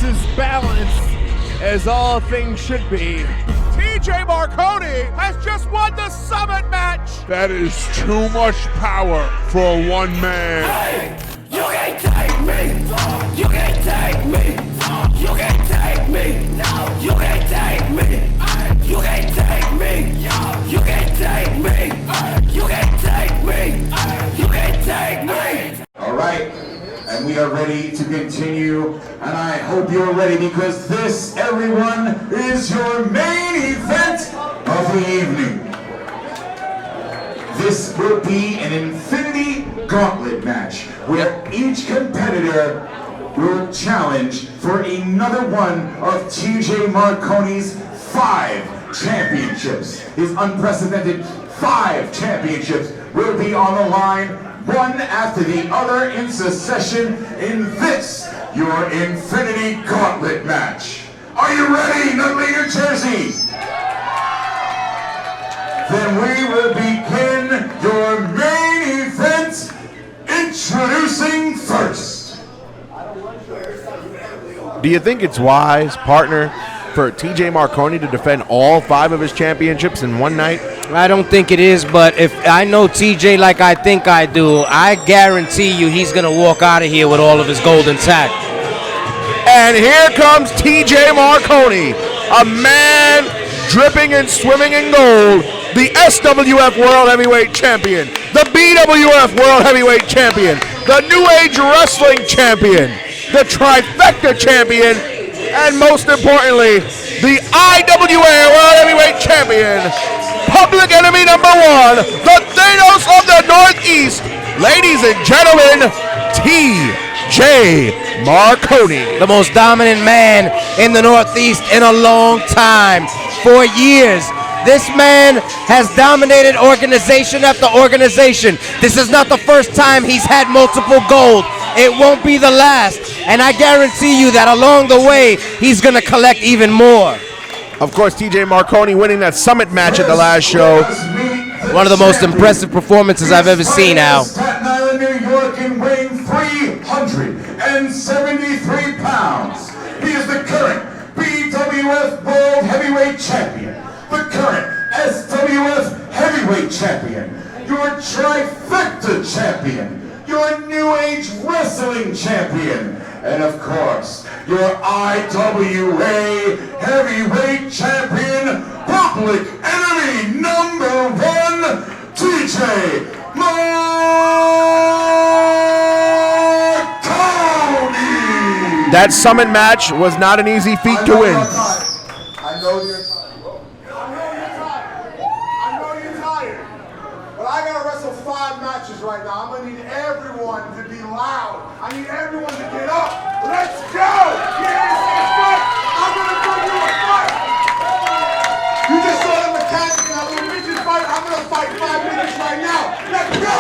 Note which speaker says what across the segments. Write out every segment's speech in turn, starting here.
Speaker 1: as balanced as all things should be.
Speaker 2: TJ Marconi has just won the Summit match.
Speaker 3: That is too much power for one man.
Speaker 4: Hey, you can't take me. You can't take me. You can't take me. No, you can't take me. You can't take me. You can't take me. You can't take me. You can't take me.
Speaker 5: All right, and we are ready to continue, and I hope you're ready because this, everyone, is your main event of the evening. This will be an Infinity Gauntlet match where each competitor will challenge for another one of TJ Marconi's 5 championships. His unprecedented 5 championships will be on the line, one after the other in succession in this, your Infinity Gauntlet match. Are you ready, Nutley, New Jersey? Then we will begin your main event, introducing first.
Speaker 6: Do you think it's wise, partner, for TJ Marconi to defend all 5 of his championships in one night?
Speaker 7: I don't think it is, but if I know TJ like I think I do, I guarantee you he's going to walk out of here with all of his gold intact.
Speaker 6: And here comes TJ Marconi, a man dripping and swimming in gold, the SWF World Heavyweight Champion, the BWF World Heavyweight Champion, the New Age Wrestling Champion, the Trifecta Champion, and most importantly, the IWA World Heavyweight Champion, Public Enemy number 1, the Thanos of the Northeast, ladies and gentlemen, TJ Marconi.
Speaker 7: The most dominant man in the Northeast in a long time, for years. This man has dominated organization after organization. This is not the first time he's had multiple gold. It won't be the last. And I guarantee you that along the way, he's going to collect even more.
Speaker 6: Of course, TJ Marconi winning that Summit match at the last show.
Speaker 7: One of the most impressive performances I've ever seen, Al.
Speaker 5: Staten Island, New York, and weighing 373 pounds. He is the current BWF World Heavyweight Champion, the current SWF Heavyweight Champion, your Trifecta Champion, your New Age Wrestling Champion, and of course, your IWA Heavyweight Champion, Public Enemy number 1, TJ Marconi!
Speaker 6: That Summit match was not an easy feat to win.
Speaker 5: I know you're tired. I know you're tired. But I gotta wrestle 5 matches right now. I'm gonna need everyone to be loud. I need everyone to get up. Let's go! You here to see a fight? I'm gonna bring you a fight. You just saw the mechanic in that little midget fight. I'm gonna fight 5 minutes right now. Let's go!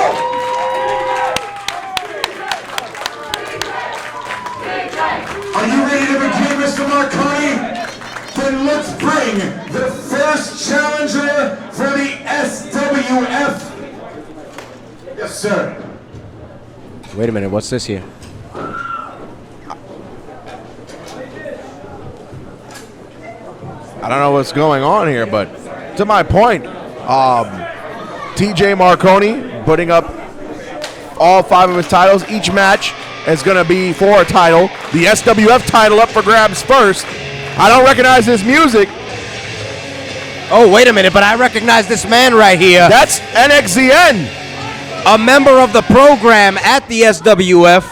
Speaker 5: Are you ready to begin, Mr. Marconi? Then let's bring the first challenger for the SWF. Yes, sir.
Speaker 7: Wait a minute, what's this here?
Speaker 6: I don't know what's going on here, but to my point, TJ Marconi putting up all 5 of his titles. Each match is going to be for a title. The SWF title up for grabs first. I don't recognize this music.
Speaker 7: Oh, wait a minute, but I recognize this man right here.
Speaker 6: That's NXZN.
Speaker 7: A member of the program at the SWF.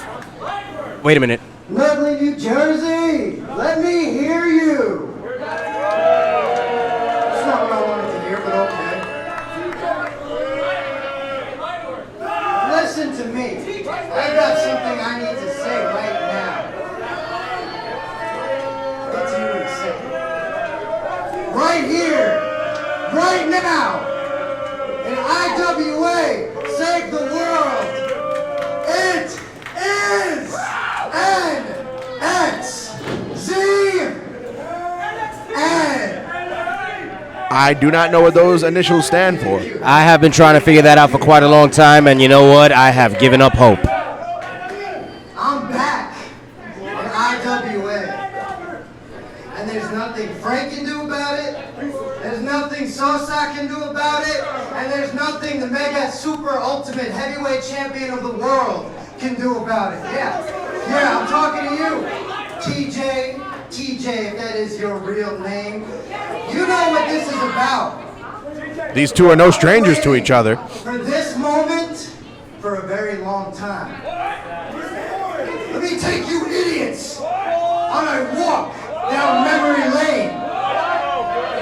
Speaker 7: Wait a minute.
Speaker 8: Nutley, New Jersey, let me hear you. That's not what I wanted to hear, but okay. Listen to me. I got something I need to say right now. It's you to say. Right here, right now, in IWA, save the world. It is NXZN.
Speaker 6: I do not know what those initials stand for.
Speaker 7: I have been trying to figure that out for quite a long time, and you know what? I have given up hope.
Speaker 8: I'm back in IWA. nothing Sosa can do about it, and there's nothing the mega super ultimate heavyweight champion of the world can do about it. Yeah, I'm talking to you. TJ, if that is your real name. You know what this is about.
Speaker 6: These two are no strangers to each other.
Speaker 8: For this moment, for a very long time. Let me take you idiots on a walk down memory lane.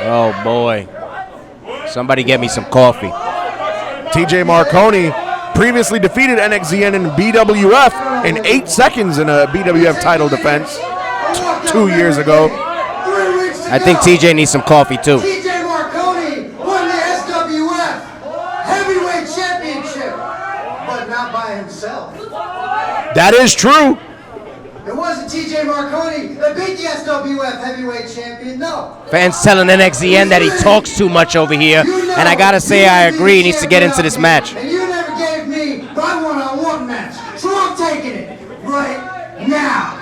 Speaker 7: Oh boy. Somebody get me some coffee.
Speaker 6: TJ Marconi previously defeated NXZN in BWF in 8 seconds in a BWF title defense 2 years ago.
Speaker 7: I think TJ needs some coffee too.
Speaker 8: TJ Marconi won the SWF Heavyweight Championship, but not by himself.
Speaker 6: That is true.
Speaker 8: It wasn't TJ Marconi that beat the SWF Heavyweight Champion, no.
Speaker 7: Fans telling NXZN that he talks too much over here, and I gotta say I agree, he needs to get into this match.
Speaker 8: And you never gave me my one-on-one match, so I'm taking it right now.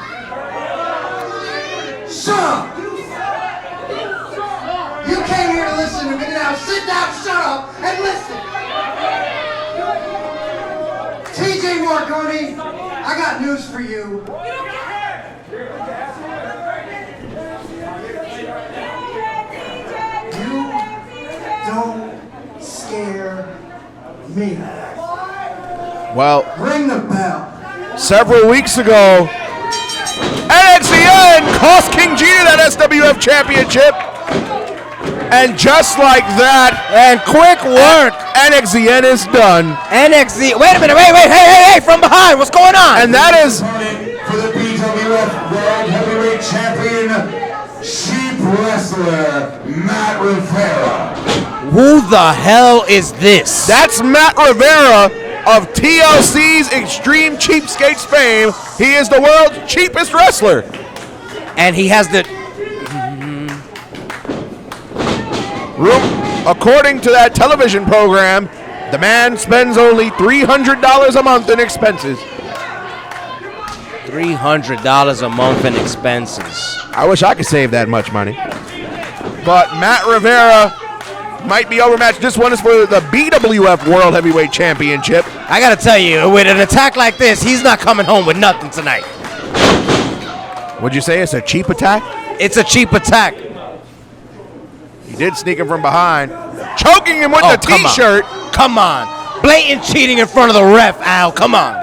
Speaker 8: Shut up! You came here to listen to me, now sit down, shut up, and listen. TJ Marconi, I got news for you. You don't scare me.
Speaker 6: Well,
Speaker 8: Ring the bell.
Speaker 6: several weeks ago, NXZN cost King Gina that SWF championship. And just like that,
Speaker 7: And quick work.
Speaker 6: NXZN is done.
Speaker 7: NXZ. Wait a minute. Wait. Hey, from behind. What's going on?
Speaker 6: And that is
Speaker 5: For the BWF World Heavyweight Champion, Cheap Wrestler, Matt Rivera.
Speaker 7: Who the hell is this?
Speaker 6: that's Matt Rivera of TLC's Extreme Cheapskates fame. He is the world's cheapest wrestler.
Speaker 7: And he has the.
Speaker 6: According to that television program, the man spends only $300 a month in expenses.
Speaker 7: $300 a month in expenses.
Speaker 6: I wish I could save that much money. But Matt Rivera might be overmatched. This one is for the BWF World Heavyweight Championship.
Speaker 7: I gotta tell you, with an attack like this, he's not coming home with nothing tonight.
Speaker 6: Would you say it's a cheap attack?
Speaker 7: It's a cheap attack.
Speaker 6: He did sneak him from behind, choking him with the
Speaker 7: come
Speaker 6: T-shirt.
Speaker 7: Come on. Blatant cheating in front of the ref, Al. Come on.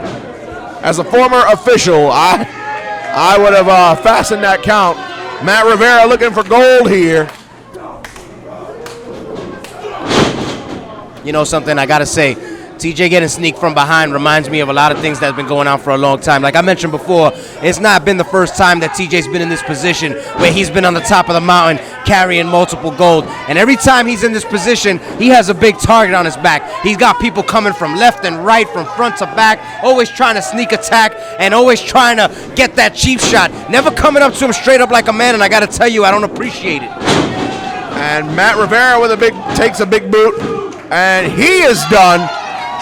Speaker 6: As a former official, I would have fastened that count. Matt Rivera looking for gold here.
Speaker 7: You know something, I gotta say, TJ getting sneaked from behind reminds me of a lot of things that have been going on for a long time. Like I mentioned before, it's not been the first time that TJ's been in this position where he's been on the top of the mountain carrying multiple gold. And every time he's in this position, he has a big target on his back. He's got people coming from left and right, from front to back, always trying to sneak attack and always trying to get that cheap shot. Never coming up to him straight up like a man, and I gotta tell you, I don't appreciate it.
Speaker 6: And Matt Rivera takes a big boot, and he is done.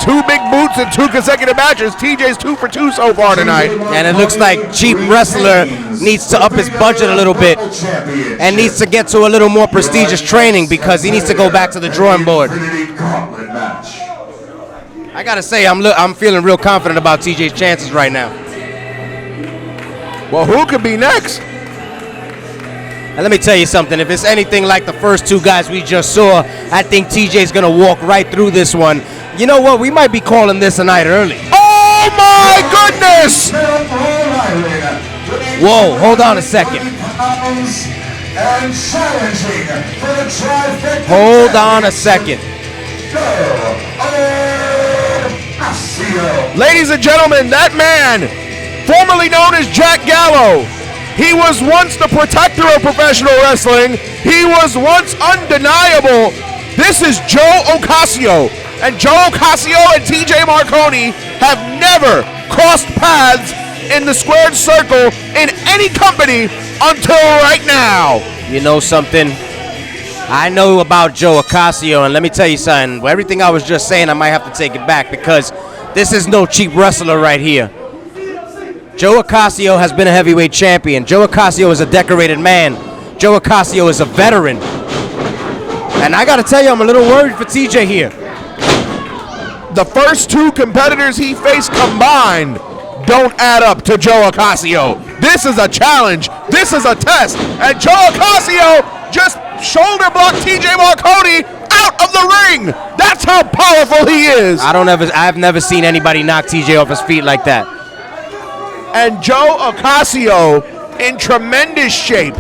Speaker 6: 2 big boots in 2 consecutive matches. TJ's 2 for 2 so far tonight.
Speaker 7: And it looks like Cheap Wrestler needs to up his budget a little bit and needs to get to a little more prestigious training because he needs to go back to the drawing board. I gotta say, I'm feeling real confident about TJ's chances right now.
Speaker 6: Well, who could be next?
Speaker 7: And let me tell you something, if it's anything like the first 2 guys we just saw, I think TJ's gonna walk right through this one. You know what, we might be calling this a night early.
Speaker 6: Oh my goodness!
Speaker 7: Whoa, hold on a second. Hold on a second.
Speaker 6: Ladies and gentlemen, that man, formerly known as Jack Gallo, he was once the protector of professional wrestling. He was once undeniable. This is Joe Ocasio. And Joe Ocasio and TJ Marconi have never crossed paths in the squared circle in any company until right now.
Speaker 7: You know something? I know about Joe Ocasio, and let me tell you something. Everything I was just saying, I might have to take it back because this is no cheap wrestler right here. Joe Ocasio has been a heavyweight champion. Joe Ocasio is a decorated man. Joe Ocasio is a veteran. And I got to tell you, I'm a little worried for TJ here.
Speaker 6: The first two competitors he faced combined don't add up to Joe Ocasio. This is a challenge. This is a test. And Joe Ocasio just shoulder blocked TJ Marconi out of the ring. That's how powerful he is.
Speaker 7: I've never seen anybody knock TJ off his feet like that.
Speaker 6: And Joe Ocasio in tremendous shape.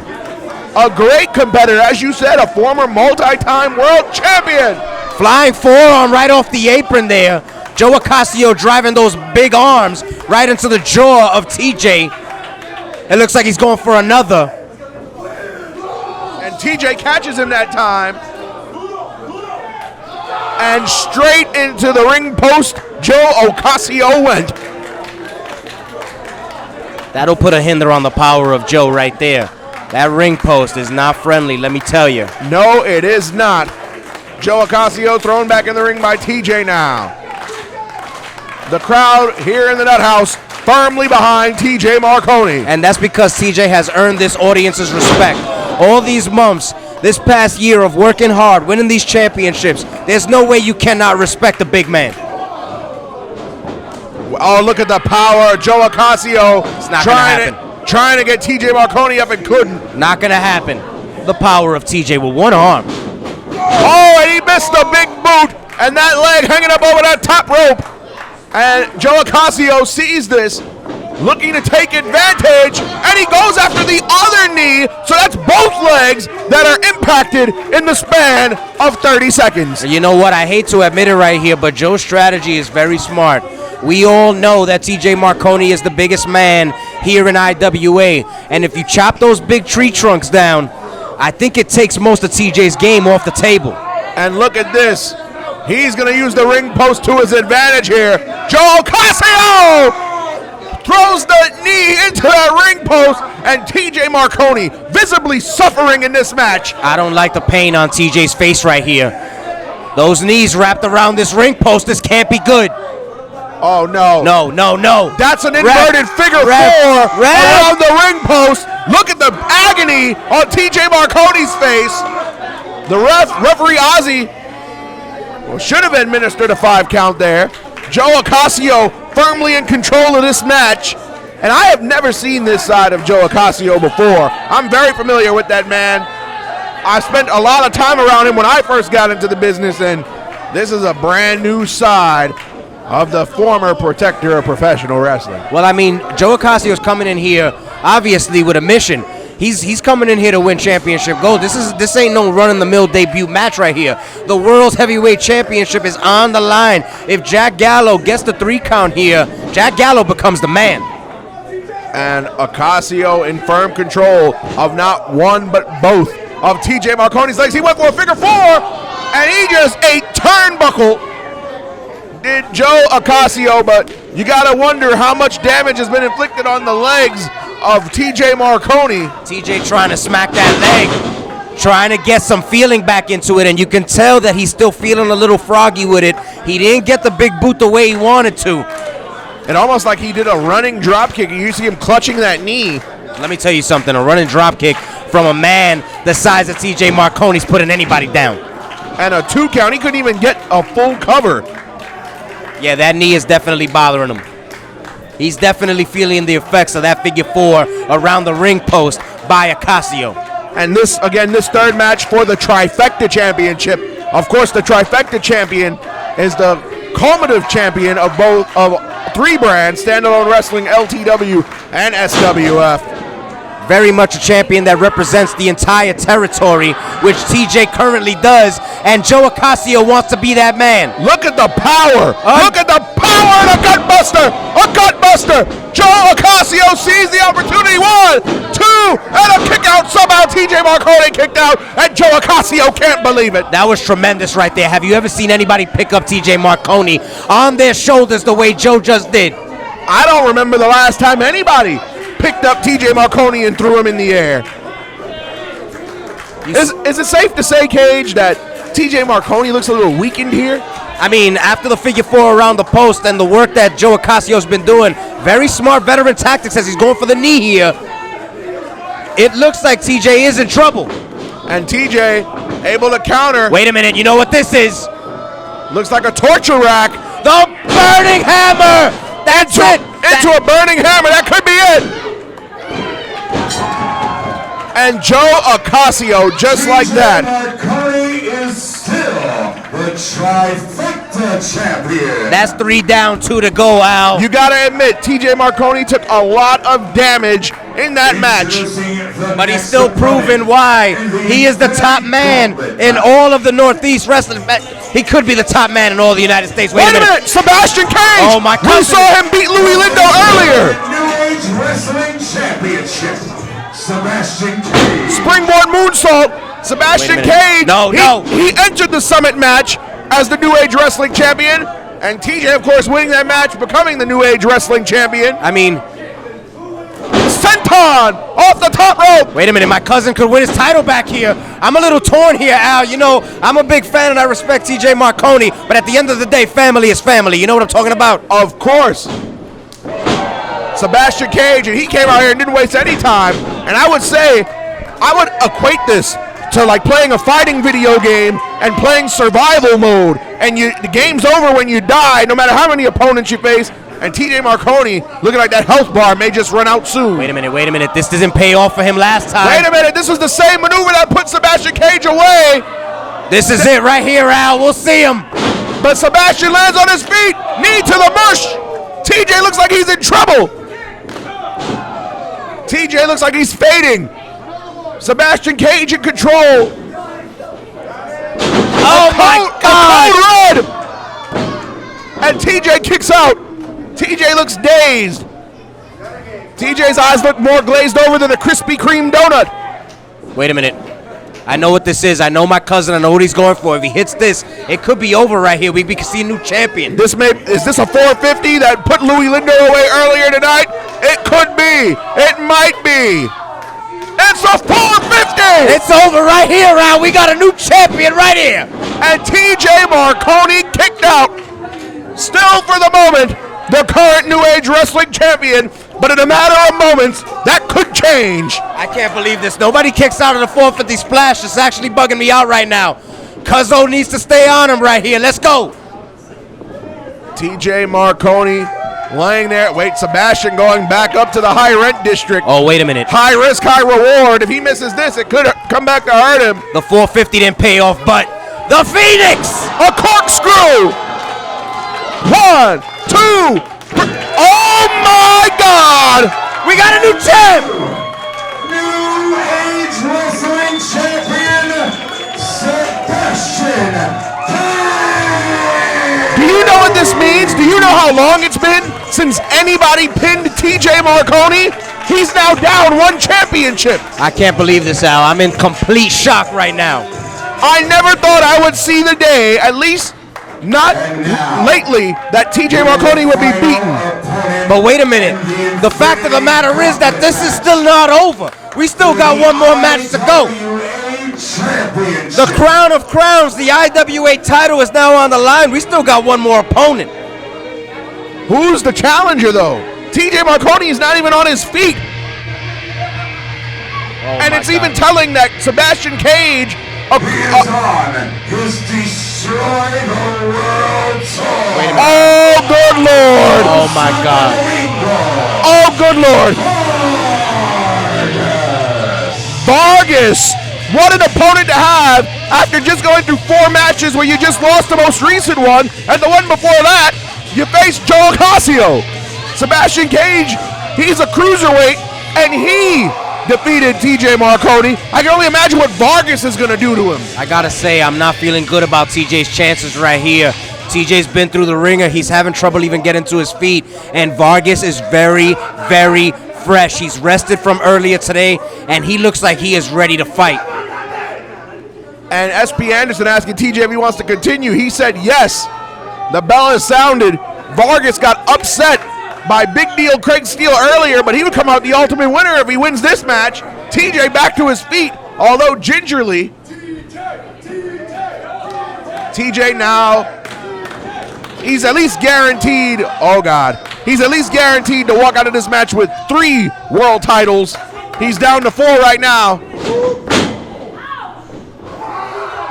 Speaker 6: A great competitor, as you said, a former multi-time world champion.
Speaker 7: Flying forearm right off the apron there. Joe Ocasio driving those big arms right into the jaw of TJ. It looks like he's going for another.
Speaker 6: And TJ catches him that time. And straight into the ring post, Joe Ocasio went.
Speaker 7: That'll put a hinder on the power of Joe right there. That ring post is not friendly, let me tell you.
Speaker 6: No, it is not. Joe Ocasio thrown back in the ring by TJ now. The crowd here in the Nut House firmly behind TJ Marconi.
Speaker 7: And that's because TJ has earned this audience's respect. All these months, this past year of working hard, winning these championships, there's no way you cannot respect the big man.
Speaker 6: Oh, look at the power. Joe Ocasio
Speaker 7: It's not gonna happen.
Speaker 6: Trying to get TJ Marconi up and couldn't.
Speaker 7: Not gonna happen. The power of TJ with one arm.
Speaker 6: Oh, and he missed the big boot. And that leg hanging up over that top rope. And Joe Ocasio sees this, looking to take advantage, and he goes after the other knee, so that's both legs that are impacted in the span of 30 seconds.
Speaker 7: You know what? I hate to admit it right here, but Joe's strategy is very smart. We all know that TJ Marconi is the biggest man here in IWA, and if you chop those big tree trunks down, I think it takes most of TJ's game off the table.
Speaker 6: And look at this. He's going to use the ring post to his advantage here. Joe Ocasio throws the knee into that ring post, and TJ Marconi visibly suffering in this match.
Speaker 7: I don't like the pain on TJ's face right here. Those knees wrapped around this ring post, this can't be good.
Speaker 6: Oh, no.
Speaker 7: No.
Speaker 6: That's an inverted figure four around the ring post. Look at the agony on TJ Marconi's face. The referee Ozzy should have administered a 5 count there. Joe Ocasio firmly in control of this match. And I have never seen this side of Joe Ocasio before. I'm very familiar with that man. I spent a lot of time around him when I first got into the business, and this is a brand new side of the former protector of professional wrestling.
Speaker 7: Well, I mean, Joe Ocasio's coming in here, obviously, with a mission. He's coming in here to win championship gold. This ain't no run-of-the-mill debut match right here. The World's Heavyweight Championship is on the line. If Jack Gallo gets the 3 count here, Jack Gallo becomes the man.
Speaker 6: And Ocasio in firm control of not one but both of TJ Marconi's legs. He went for a figure 4, and he just ate turnbuckle. Did Joe Ocasio, but you gotta wonder how much damage has been inflicted on the legs of TJ Marconi.
Speaker 7: TJ trying to smack that leg, trying to get some feeling back into it, and you can tell that he's still feeling a little froggy with it. He didn't get the big boot the way he wanted to.
Speaker 6: And almost like he did a running drop kick. You see him clutching that knee.
Speaker 7: Let me tell you something, a running drop kick from a man the size of TJ Marconi's putting anybody down.
Speaker 6: And a 2 count, he couldn't even get a full cover.
Speaker 7: Yeah, that knee is definitely bothering him. He's definitely feeling the effects of that figure 4 around the ring post by Ocasio.
Speaker 6: And this, again, this third match for the Trifecta Championship. Of course, the Trifecta Champion is the cumulative champion of both of 3 brands, Standalone Wrestling, LTW, and SWF.
Speaker 7: Very much a champion that represents the entire territory, which TJ currently does, and Joe Ocasio wants to be that man.
Speaker 6: Look at the power! Look at the power and a gutbuster! A gutbuster! Joe Ocasio sees the opportunity. 1, 2, and a kick out. Somehow TJ Marconi kicked out, and Joe Ocasio can't believe it.
Speaker 7: That was tremendous right there. Have you ever seen anybody pick up TJ Marconi on their shoulders the way Joe just did?
Speaker 6: I don't remember the last time anybody picked up TJ Marconi and threw him in the air. Is it safe to say, Cage, that TJ Marconi looks a little weakened here?
Speaker 7: I mean, after the figure 4 around the post and the work that Joe Ocasio's been doing, very smart veteran tactics as he's going for the knee here. It looks like TJ is in trouble.
Speaker 6: And TJ able to counter.
Speaker 7: Wait a minute, you know what this is?
Speaker 6: Looks like a torture rack.
Speaker 7: The burning hammer! That's it!
Speaker 6: Into a burning hammer, that could be it! And Joe Ocasio, just like that.
Speaker 5: Marconi is still the trifecta champion.
Speaker 7: That's 3 down, 2 to go, Al.
Speaker 6: You gotta admit, TJ Marconi took a lot of damage in that match.
Speaker 7: But he's still proving why he is the top man in all of the Northeast wrestling. He could be the top man in all the United States.
Speaker 6: Wait a minute, Sebastian Cage!
Speaker 7: Oh, my
Speaker 6: We
Speaker 7: cousin.
Speaker 6: saw him beat Louis Lindo earlier!
Speaker 5: New Age Wrestling Championship. Sebastian Cage.
Speaker 6: Springboard moonsault. Sebastian
Speaker 7: Wait a minute.
Speaker 6: Cage.
Speaker 7: No.
Speaker 6: He entered the Summit match as the New Age Wrestling Champion. And TJ, of course, winning that match, becoming the New Age Wrestling Champion.
Speaker 7: I mean,
Speaker 6: Senton off the top rope.
Speaker 7: wait a minute, my cousin could win his title back here. I'm a little torn here, Al. You know, I'm a big fan and I respect TJ Marconi, but at the end of the day, family is family. You know what I'm talking about?
Speaker 6: Of course. Sebastian Cage, and he came out here and didn't waste any time. And I would say, I would equate this to like playing a fighting video game and playing survival mode. And the game's over when you die, no matter how many opponents you face. And TJ Marconi, looking like that health bar may just run out soon.
Speaker 7: Wait a minute. This doesn't pay off for him last time.
Speaker 6: Wait a minute, this was the same maneuver that put Sebastian Cage away.
Speaker 7: This is it right here, Al. We'll see him.
Speaker 6: But Sebastian lands on his feet. Knee to the mush. TJ looks like he's in trouble. TJ looks like he's fading. Sebastian Cage in control.
Speaker 7: Oh my God!
Speaker 6: A code red. And TJ kicks out. TJ looks dazed. TJ's eyes look more glazed over than a Krispy Kreme donut.
Speaker 7: Wait a minute. I know what this is. I know my cousin. I know what he's going for. If he hits this, it could be over right here. We can see a new champion.
Speaker 6: Is this a 450 that put Louis Lindo away earlier tonight? It could be. It might be. It's a 450.
Speaker 7: It's over right here, Al. We got a new champion right here.
Speaker 6: And TJ Marconi kicked out. Still for the moment, the current New Age Wrestling Champion. But in a matter of moments, that could change.
Speaker 7: I can't believe this. Nobody kicks out of the 450 splash. It's actually bugging me out right now. Cuzzo needs to stay on him right here. Let's go.
Speaker 6: TJ Marconi laying there. Wait, Sebastian going back up to the high rent district.
Speaker 7: Oh, wait a minute.
Speaker 6: High risk, high reward. If he misses this, it could come back to hurt him.
Speaker 7: The 450 didn't pay off, but the Phoenix!
Speaker 6: A corkscrew. 1, 2, 3. Oh my God!
Speaker 7: We got a new champ!
Speaker 5: New Age Wrestling Champion, Sebastian Cage.
Speaker 6: Do you know what this means? Do you know how long it's been since anybody pinned TJ Marconi? He's now down 1 championship.
Speaker 7: I can't believe this, Al. I'm in complete shock right now.
Speaker 6: I never thought I would see the day, at least not lately, that TJ Marconi would be beaten.
Speaker 7: But wait a minute. The fact of the matter is that this is still not over. We still got one more match to go. The crown of crowns, the IWA title is now on the line. We still got one more opponent.
Speaker 6: Who's the challenger, though? TJ Marconi is not even on his feet. And it's even telling that Sebastian Cage
Speaker 5: He is on his Destroy the World Tour.
Speaker 6: Oh, good Lord.
Speaker 7: Oh, my God.
Speaker 6: Oh, good Lord. Vargas. What an opponent to have after just going through 4 matches where you just lost the most recent one, and the one before that, you faced Joe Ocasio. Sebastian Cage, he's a cruiserweight, and he defeated TJ Marconi. I can only imagine what Vargas is going to do to him.
Speaker 7: I gotta say, I'm not feeling good about TJ's chances right here. TJ's been through the ringer. He's having trouble even getting to his feet. And Vargas is very, very fresh. He's rested from earlier today, and he looks like he is ready to fight.
Speaker 6: And SP Anderson asking TJ if he wants to continue. He said yes. The bell has sounded. Vargas got upset by big deal Craig Steele earlier, but he would come out the ultimate winner if he wins this match. TJ back to his feet, although gingerly. TJ now, he's at least guaranteed, oh God, he's at least guaranteed to walk out of this match with 3 world titles. He's down to 4 right now.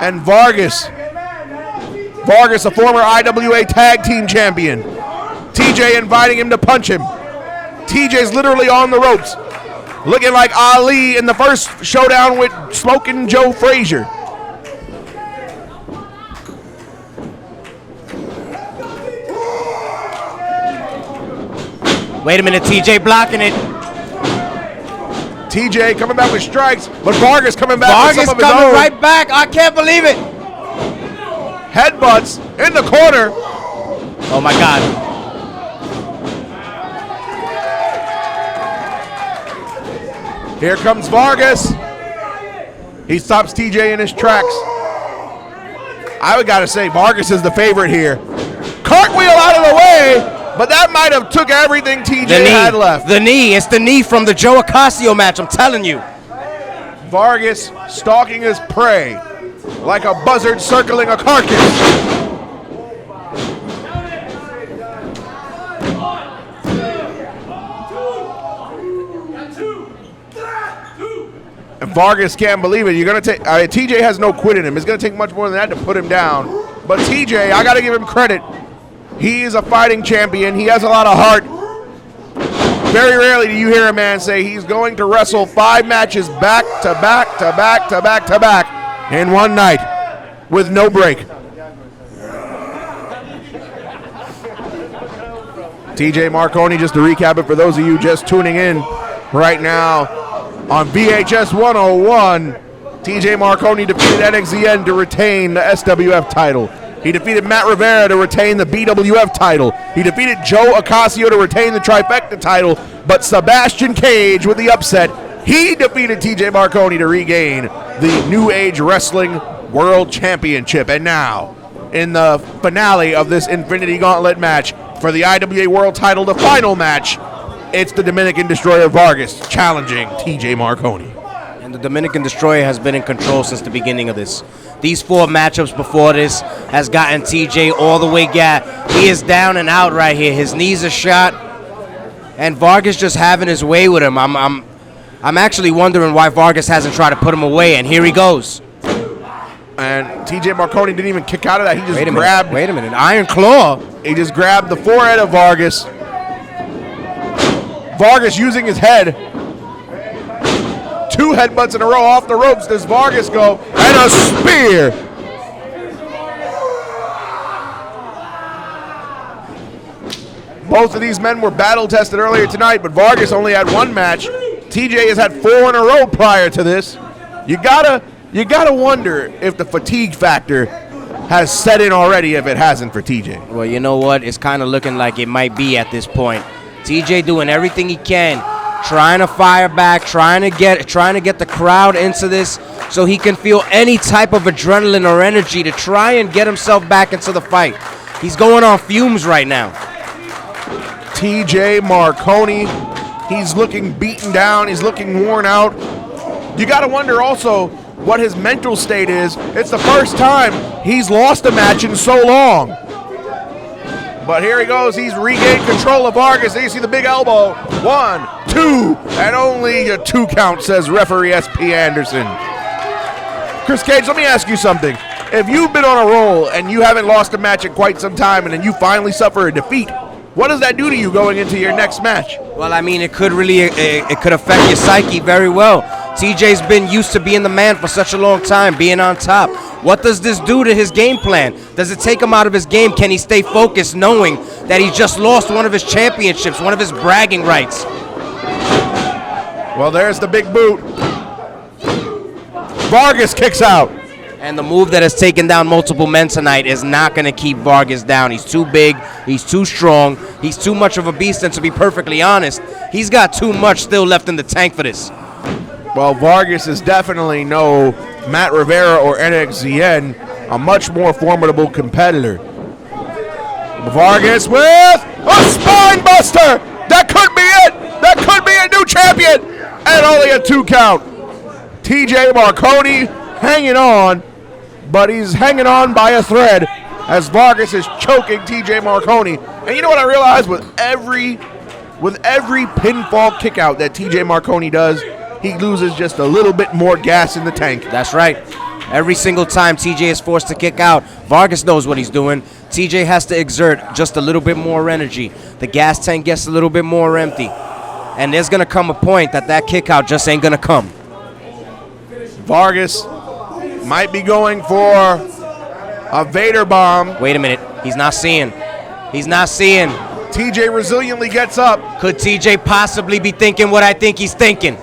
Speaker 6: and Vargas. Vargas, a former IWA Tag Team Champion. TJ inviting him to punch him. TJ's literally on the ropes, looking like Ali in the first showdown with Smoking Joe Frazier.
Speaker 7: Wait a minute, TJ blocking it.
Speaker 6: TJ coming back with strikes, but Vargas coming back
Speaker 7: Vargas
Speaker 6: with some of his
Speaker 7: coming
Speaker 6: own.
Speaker 7: right back. I can't believe it.
Speaker 6: Headbutts in the corner.
Speaker 7: Oh my God.
Speaker 6: Here comes Vargas. He stops TJ in his tracks. I would gotta say Vargas is the favorite here. Cartwheel out of the way, but that might have took everything TJ had left.
Speaker 7: The knee. It's the knee from the Joe Ocasio match, I'm telling you.
Speaker 6: Vargas stalking his prey like a buzzard circling a carcass. And Vargas can't believe it. You're gonna take. TJ has no quit in him. It's gonna take much more than that to put him down. But TJ, I gotta give him credit. He is a fighting champion. He has a lot of heart. Very rarely do you hear a man say he's going to wrestle 5 matches back to back to back to back to back in one night with no break. TJ Marconi, just to recap it for those of you just tuning in right now. On VHS 101, TJ Marconi defeated NXZN to retain the SWF title. He defeated Matt Rivera to retain the BWF title. He defeated Joe Ocasio to retain the trifecta title, but Sebastian Cage with the upset, he defeated TJ Marconi to regain the New Age Wrestling World Championship. And now, in the finale of this Infinity Gauntlet match for the IWA World title, the final match, it's the Dominican Destroyer Vargas challenging TJ Marconi.
Speaker 7: And the Dominican Destroyer has been in control since the beginning of this. These 4 matchups before this has gotten TJ all the way gassed. He is down and out right here. His knees are shot, and Vargas just having his way with him. I'm actually wondering why Vargas hasn't tried to put him away, and here he goes.
Speaker 6: And TJ Marconi didn't even kick out of that. He just grabbed.
Speaker 7: Wait a minute. Iron Claw.
Speaker 6: He just grabbed the forehead of Vargas. Vargas using his head. 2 headbutts in a row off the ropes. Does Vargas go? And a spear. Both of these men were battle tested earlier tonight, but Vargas only had 1 match. TJ has had 4 in a row prior to this. You gotta wonder if the fatigue factor has set in already, if it hasn't for TJ.
Speaker 7: Well, you know what? It's kind of looking like it might be at this point. TJ doing everything he can, trying to fire back, trying to get the crowd into this so he can feel any type of adrenaline or energy to try and get himself back into the fight. He's going on fumes right now.
Speaker 6: TJ Marconi, he's looking beaten down, he's looking worn out. You got to wonder also what his mental state is. It's the first time he's lost a match in so long. But here he goes. He's regained control of Vargas. There you see the big elbow. 1, 2, and only a 2 count, says referee SP Anderson. Chris Cage, let me ask you something. If you've been on a roll and you haven't lost a match in quite some time and then you finally suffer a defeat, what does that do to you going into your next match?
Speaker 7: Well, I mean, it could affect your psyche very well. TJ's been used to being the man for such a long time, being on top. What does this do to his game plan? Does it take him out of his game? Can he stay focused knowing that he just lost one of his championships, one of his bragging rights?
Speaker 6: Well, there's the big boot. Vargas kicks out.
Speaker 7: And the move that has taken down multiple men tonight is not going to keep Vargas down. He's too big. He's too strong. He's too much of a beast. And to be perfectly honest, he's got too much still left in the tank for this.
Speaker 6: Well, Vargas is definitely no Matt Rivera or NXZN, a much more formidable competitor. Vargas with a spine buster. That could be it. That could be a new champion. And only a 2 count. TJ Marconi hanging on, but he's hanging on by a thread as Vargas is choking TJ Marconi. And you know what I realized? With every pinfall kickout that TJ Marconi does, he loses just a little bit more gas in the tank.
Speaker 7: That's right. Every single time TJ is forced to kick out, Vargas knows what he's doing. TJ has to exert just a little bit more energy. The gas tank gets a little bit more empty. And there's going to come a point that kick out just ain't going to come.
Speaker 6: Vargas might be going for a Vader bomb.
Speaker 7: Wait a minute. He's not seeing. He's not seeing.
Speaker 6: TJ resiliently gets up.
Speaker 7: Could TJ possibly be thinking what I think he's thinking?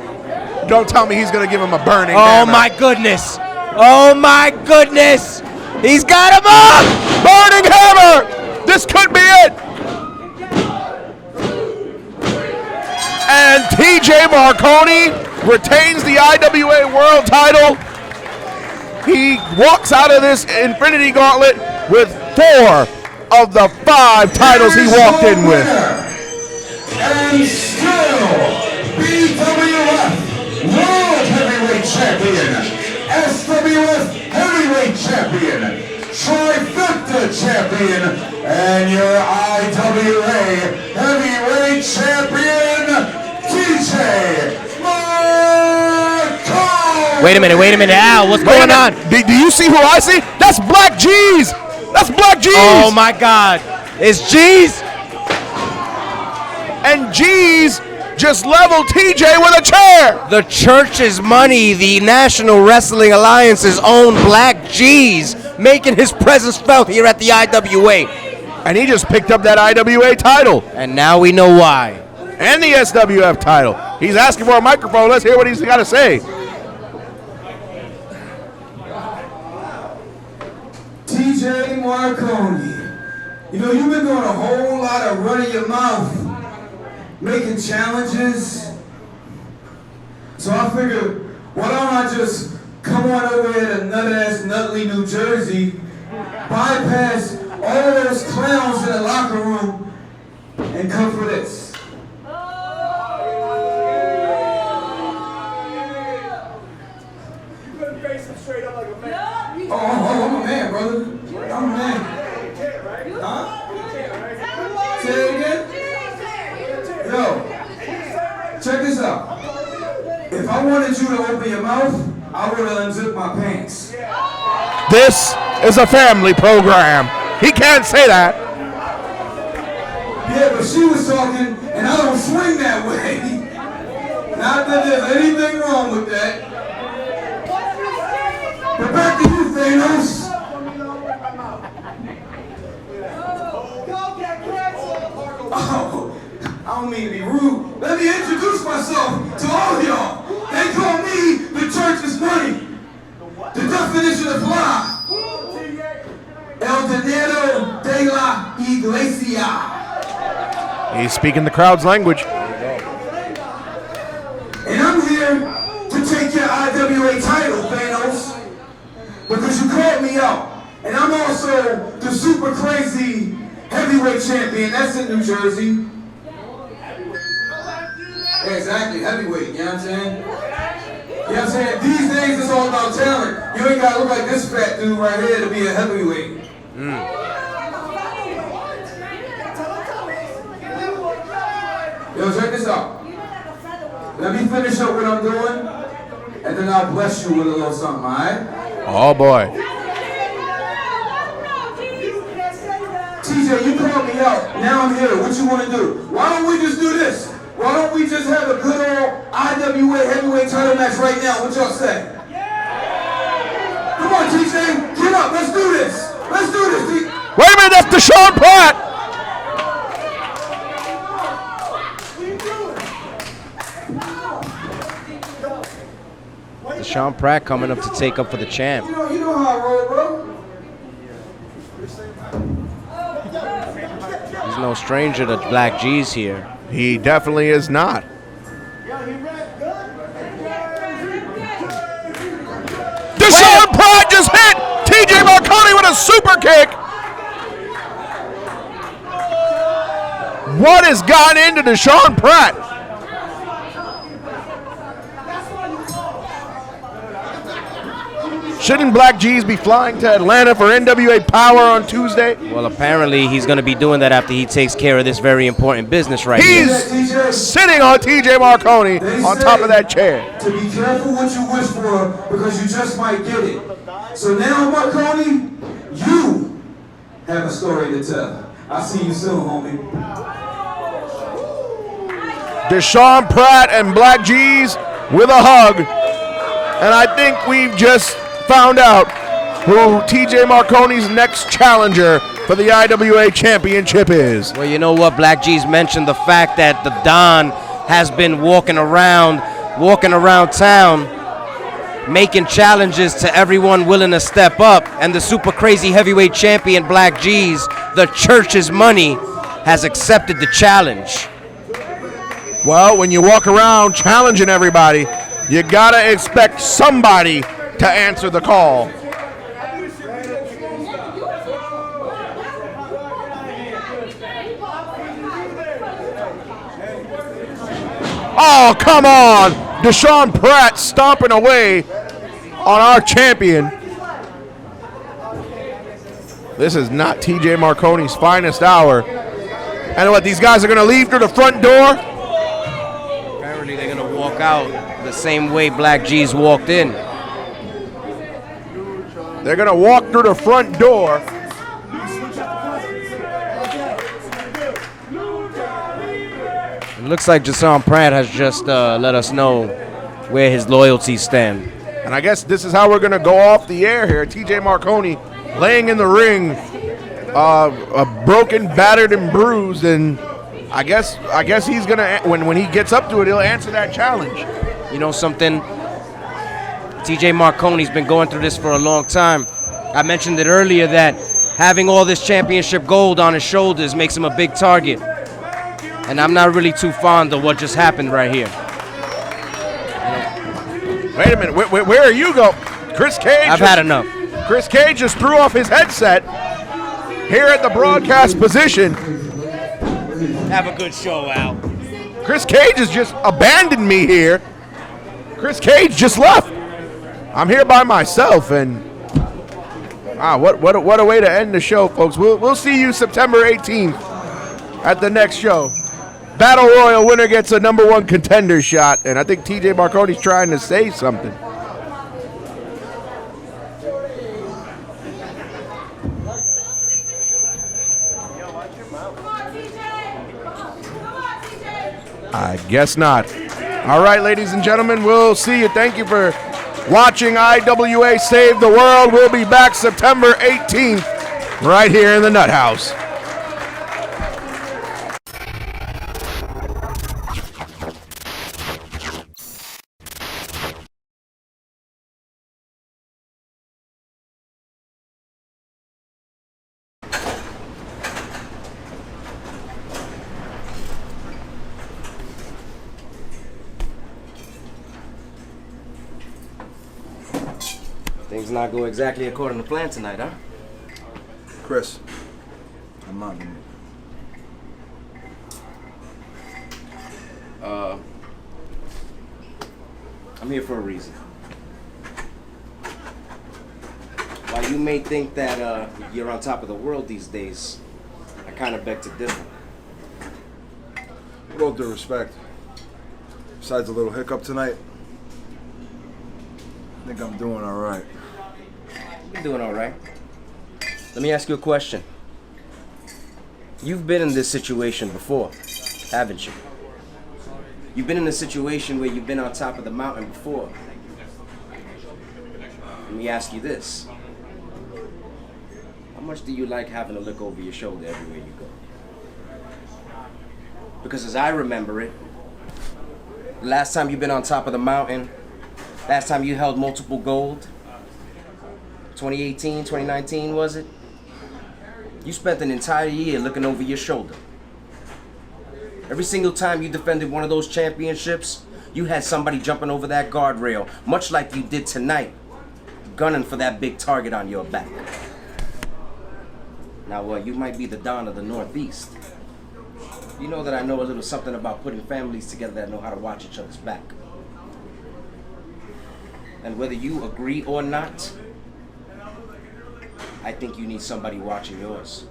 Speaker 6: Don't tell me he's going to give him a burning
Speaker 7: Oh,
Speaker 6: hammer.
Speaker 7: my goodness. Oh, my goodness. He's got him up.
Speaker 6: Burning hammer. This could be it. And TJ Marconi retains the IWA World title. He walks out of this Infinity Gauntlet with 4 of the 5 titles he walked in with.
Speaker 5: And still, BWF World Heavyweight Champion, SWF Heavyweight Champion, Trifecta Champion, and your IWA Heavyweight Champion, TJ Marconi.
Speaker 7: Wait a minute, Al, what's going on?
Speaker 6: Do you see who I see? That's Black G's. That's Black G's.
Speaker 7: Oh my God, it's G's.
Speaker 6: And G's just leveled TJ with a chair.
Speaker 7: The church's money, the National Wrestling Alliance's own Black G's, making his presence felt here at the IWA.
Speaker 6: And he just picked up that IWA title.
Speaker 7: And now we know why.
Speaker 6: And the SWF title. He's asking for a microphone. Let's hear what he's got to say.
Speaker 9: TJ Marconi, you know, you've been doing a whole lot of running your mouth, making challenges. So I figured, why don't I just come on over here to nut-ass Nutley, New Jersey, bypass all of those clowns in the locker room, and come for this. Oh, I'm a man, brother. I'm a man. Huh? Say it again? Yo, check this out. If I wanted you to open your mouth, I would have unzipped my pants.
Speaker 6: This is a family program. He can't say that.
Speaker 9: Yeah, but she was talking, and I don't swing that way. Not that there's anything wrong with that. But back to you, Thanos. Oh, I don't mean to be rude. Let me introduce myself to all of y'all. They call me the church's money. The definition of fly. El dinero de la iglesia.
Speaker 6: He's speaking the crowd's language.
Speaker 9: And I'm here to take your IWA title, Thanos. Because you called me out. And I'm also the super crazy heavyweight champion. That's in New Jersey. Yeah, exactly, heavyweight, you know what I'm saying? You know what I'm saying? These days it's all about talent. You ain't gotta look like this fat dude right here to be a heavyweight. Yo, check this out. Let me finish up what I'm doing, and then I'll bless you with a little something, alright?
Speaker 6: Oh boy.
Speaker 9: TJ, you called me out. Now I'm here. What you want to do? Why don't we just do this? Why don't we just have a good old IWA heavyweight title match right now? What y'all say? Come on, TJ. Get up. Let's do this. Let's do this, TJ.
Speaker 6: Wait a minute, that's Deshaun Pratt.
Speaker 7: Deshaun Pratt coming up to take up for the champ.
Speaker 9: You know how I roll, bro.
Speaker 7: He's no stranger to Black G's here.
Speaker 6: He definitely is not. Deshaun Pratt just hit TJ Marconi with a super kick. What has gotten into Deshaun Pratt? Shouldn't Black G's be flying to Atlanta for NWA Power on Tuesday?
Speaker 7: Well, apparently he's going to be doing that after he takes care of this very important business right here.
Speaker 6: He's sitting on TJ Marconi on top of that chair.
Speaker 9: To be careful what you wish for, because you just might get it. So now, Marconi, you have a story to tell. I'll see you soon, homie.
Speaker 6: Deshaun Pratt and Black G's with a hug. And I think we've just found out who TJ Marconi's next challenger for the IWA Championship is.
Speaker 7: Well, you know what? Black G's mentioned the fact that the Don has been walking around town making challenges to everyone willing to step up, and the super crazy heavyweight champion Black G's, the church's money, has accepted the challenge.
Speaker 6: Well, when you walk around challenging everybody, you gotta expect somebody to answer the call. Oh, come on! Deshaun Pratt stomping away on our champion. This is not TJ Marconi's finest hour. And what, these guys are going to leave through the front door?
Speaker 7: Apparently they're going to walk out the same way Black G's walked in.
Speaker 6: They're going to walk through the front door.
Speaker 7: It looks like Deshaun Pratt has just let us know where his loyalties stand.
Speaker 6: And I guess this is how we're going to go off the air here. TJ Marconi laying in the ring, broken, battered, and bruised. And I guess he's going to, when he gets up to it, he'll answer that challenge.
Speaker 7: You know something? TJ Marconi's been going through this for a long time. I mentioned it earlier that having all this championship gold on his shoulders makes him a big target. And I'm not really too fond of what just happened right here.
Speaker 6: Wait a minute, where are you going? Chris Cage?
Speaker 7: I've had enough.
Speaker 6: Chris Cage just threw off his headset here at the broadcast position.
Speaker 7: Have a good show, Al.
Speaker 6: Chris Cage has just abandoned me here. Chris Cage just left. I'm here by myself, and what a way to end the show, folks. We'll see you September 18th at the next show. Battle Royal winner gets a #1 contender shot, and I think TJ Marconi's trying to say something. I guess not. All right, ladies and gentlemen, we'll see you. Thank you for watching IWA Save the World. We'll be back September 18th right here in the Nut House.
Speaker 7: Things not go exactly according to plan tonight, huh?
Speaker 10: Chris, I'm not
Speaker 7: I'm here for a reason. While you may think that you're on top of the world these days, I kind of beg to differ.
Speaker 10: With all due respect, besides a little hiccup tonight, I think I'm doing all right.
Speaker 7: You're doing all right. Let me ask you a question. You've been in this situation before, haven't you? You've been in a situation where you've been on top of the mountain before. Let me ask you this. How much do you like having to look over your shoulder everywhere you go? Because as I remember it, the last time you've been on top of the mountain, last time you held multiple gold, 2018, 2019 was it? You spent an entire year looking over your shoulder. Every single time you defended one of those championships, you had somebody jumping over that guardrail, much like you did tonight, gunning for that big target on your back. Now, you might be the Don of the Northeast. You know that I know a little something about putting families together that know how to watch each other's back. And whether you agree or not, I think you need somebody watching yours.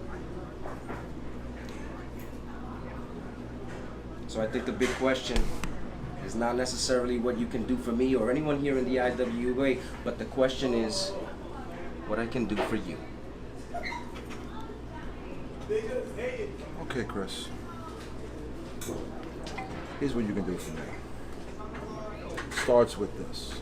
Speaker 7: So I think the big question is not necessarily what you can do for me or anyone here in the IWA, but the question is, what I can do for you.
Speaker 10: Okay, Chris. Here's what you can do for me. Starts with this.